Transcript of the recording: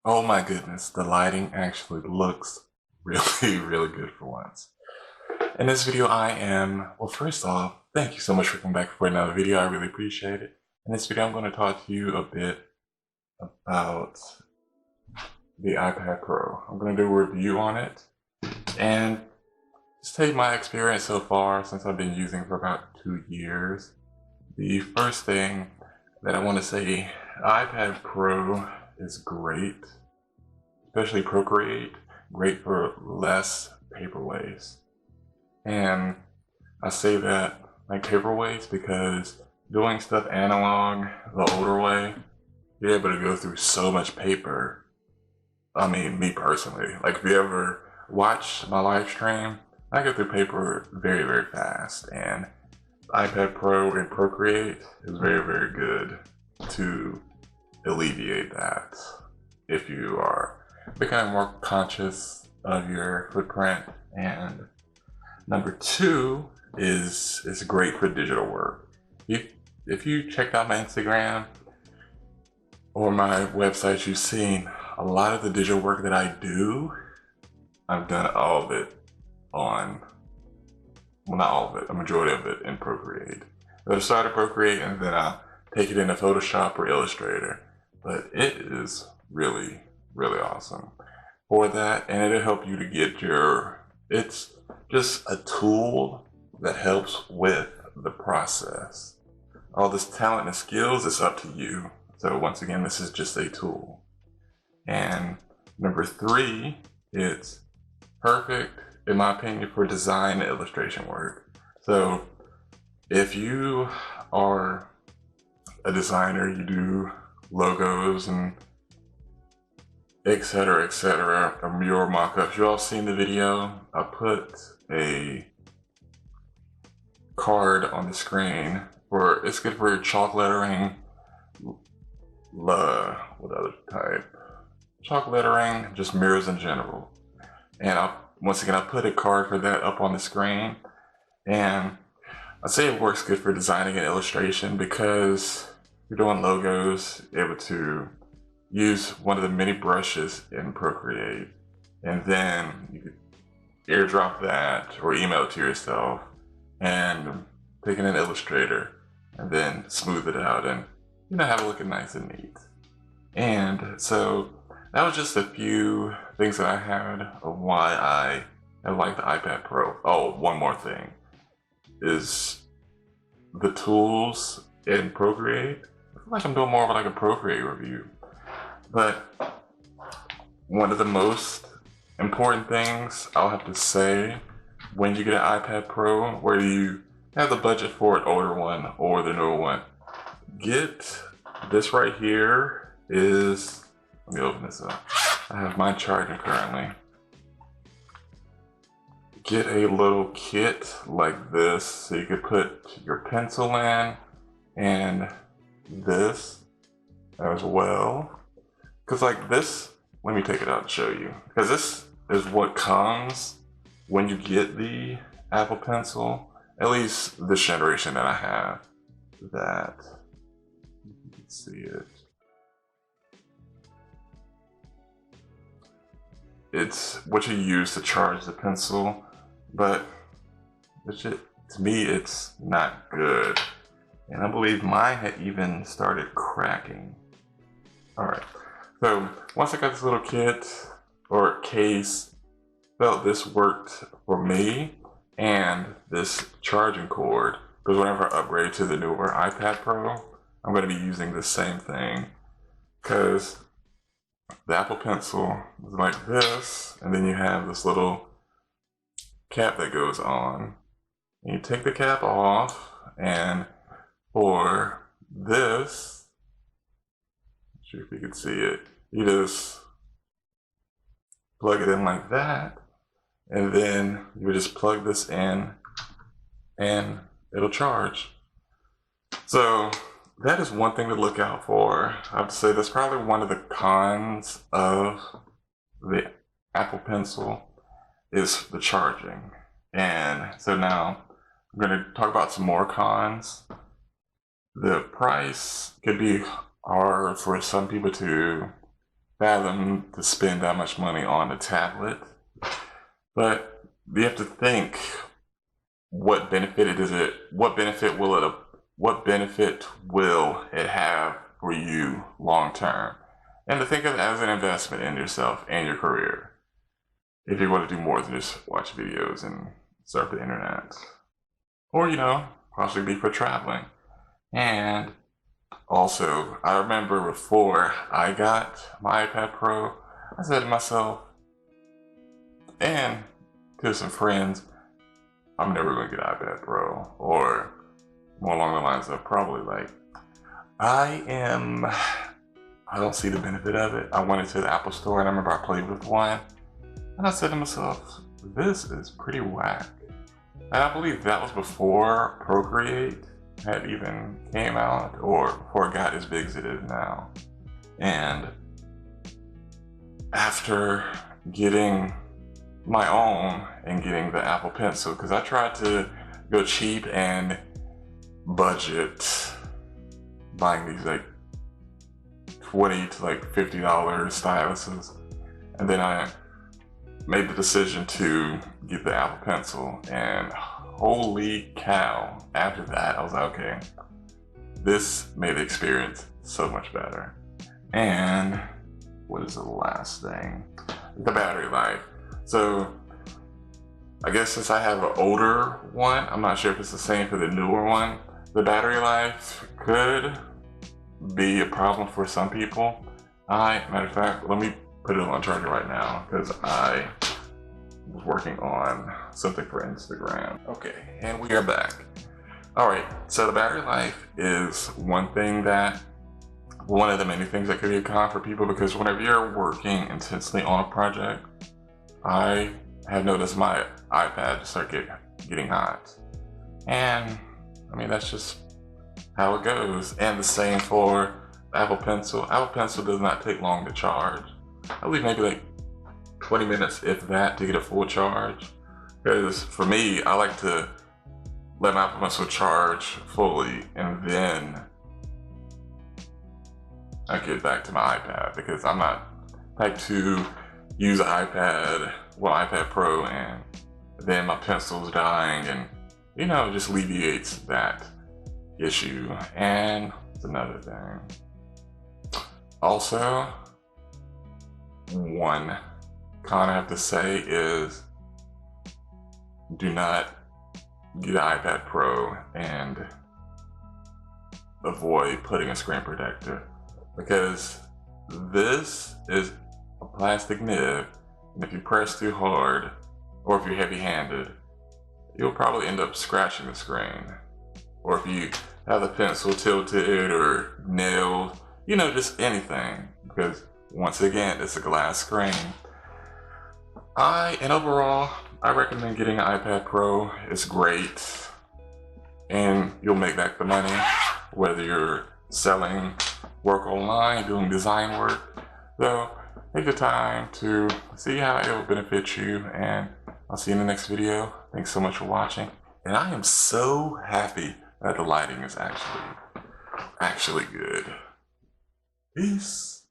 Oh my goodness, the lighting actually looks really, really good for once. In this video, well, first off, thank you so much for coming back for another video. I really appreciate it. In this video, I'm going to talk to you a bit about the iPad Pro. I'm going to do a review on it and just tell you my experience so far since I've been using it for about 2 years. The first thing that I want to say, iPad Pro is great. Especially Procreate, great for less paper waste. And I say that like paper waste because doing stuff analog the older way, you're able to go through so much paper. I mean, me personally, like if you ever watch my live stream, I go through paper very, very fast, and iPad Pro and Procreate is very, very good to alleviate that if you are becoming more conscious of your footprint. And number two is it's great for digital work. If you checked out my Instagram or my website, you've seen a lot of the digital work that I do. I've done all of it on, well, not all of it, a majority of it in Procreate. I'll start at Procreate and then I'll take it into Photoshop or Illustrator. But it is really, really awesome for that, and it'll help you to get it's just a tool that helps with the process. All this talent and skills is up to you. So once again, this is just a tool. And number three, it's perfect, in my opinion, for design and illustration work. So if you are a designer, you do logos and etc., or mural mock-ups. You all seen the video. I put a card on the screen for, it's good for chalk lettering, what other type? Chalk lettering, just mirrors in general. And once again, I put a card for that up on the screen. And I say it works good for designing and illustration because you're doing logos, able to use one of the many brushes in Procreate, and then you could airdrop that or email it to yourself and take it in Illustrator and then smooth it out and have it looking nice and neat. And so that was just a few things that I had of why I like the iPad Pro. Oh, one more thing is the tools in Procreate. I feel like I'm doing more of like a Procreate review. But one of the most important things I'll have to say when you get an iPad Pro, where you have the budget for an older one or the newer one, get this right here is, let me open this up. I have mine charging currently. Get a little kit like this so you could put your pencil in and this as well. Because like this, let me take it out and show you. Because this is what comes when you get the Apple Pencil, at least this generation that I have, that you can see it. It's what you use to charge the pencil, but to me, it's not good. And I believe mine had even started cracking. All right. So once I got this little kit or case, felt this worked for me, and this charging cord, because whenever I upgrade to the newer iPad Pro, I'm going to be using the same thing, because the Apple Pencil is like this, and then you have this little cap that goes on. And you take the cap off, and for this, sure if you can see it, you just plug it in like that, and then you just plug this in and it'll charge. So that is one thing to look out for. I have to say that's probably one of the cons of the Apple Pencil is the charging. And so now I'm going to talk about some more cons. The price could be hard for some people to fathom to spend that much money on a tablet. But you have to think, what benefit will it have for you long term? And to think of it as an investment in yourself and your career. If you want to do more than just watch videos and surf the internet. Or, possibly be for traveling. And also, I remember before I got my iPad Pro, I said to myself, and to some friends, I'm never going to get an iPad Pro. Or more along the lines of probably like, I don't see the benefit of it. I went into the Apple Store and I remember I played with one. And I said to myself, this is pretty whack. And I believe that was before Procreate had even came out, or before it got as big as it is now. And after getting my own and getting the Apple Pencil, because I tried to go cheap and budget buying these like $20 to like $50 styluses, and then I made the decision to get the Apple Pencil, and holy cow, after that I was like, okay, this made the experience so much better. And what is the last thing? The battery life. So I guess since I have an older one, I'm not sure if it's the same for the newer one, the battery life could be a problem for some people. Matter of fact, let me put it on charger right now because I was working on something for Instagram. Okay, and we are back. All right, so the battery life is one of the many things that could be a con for people, because whenever you're working intensely on a project, I have noticed my iPad start getting hot. And I mean, that's just how it goes. And the same for Apple Pencil. Apple Pencil does not take long to charge. I believe maybe like 20 minutes, if that, to get a full charge. Because for me, I like to let my Apple Pencil charge fully and then I get back to my iPad, because I'm not like to use an iPad Pro, and then my pencil's dying, and it just alleviates that issue. And it's another thing. Also, one con I have to say is, do not get an iPad Pro and avoid putting a screen protector, because this is a plastic nib, and if you press too hard, or if you're heavy-handed, you'll probably end up scratching the screen. Or if you have the pencil tilted or nailed, just anything, because once again, it's a glass screen. And overall, I recommend getting an iPad Pro. It's great, and you'll make back the money, whether you're selling work online, doing design work. So take the time to see how it will benefit you, and I'll see you in the next video. Thanks so much for watching. And I am so happy that the lighting is actually good. Peace.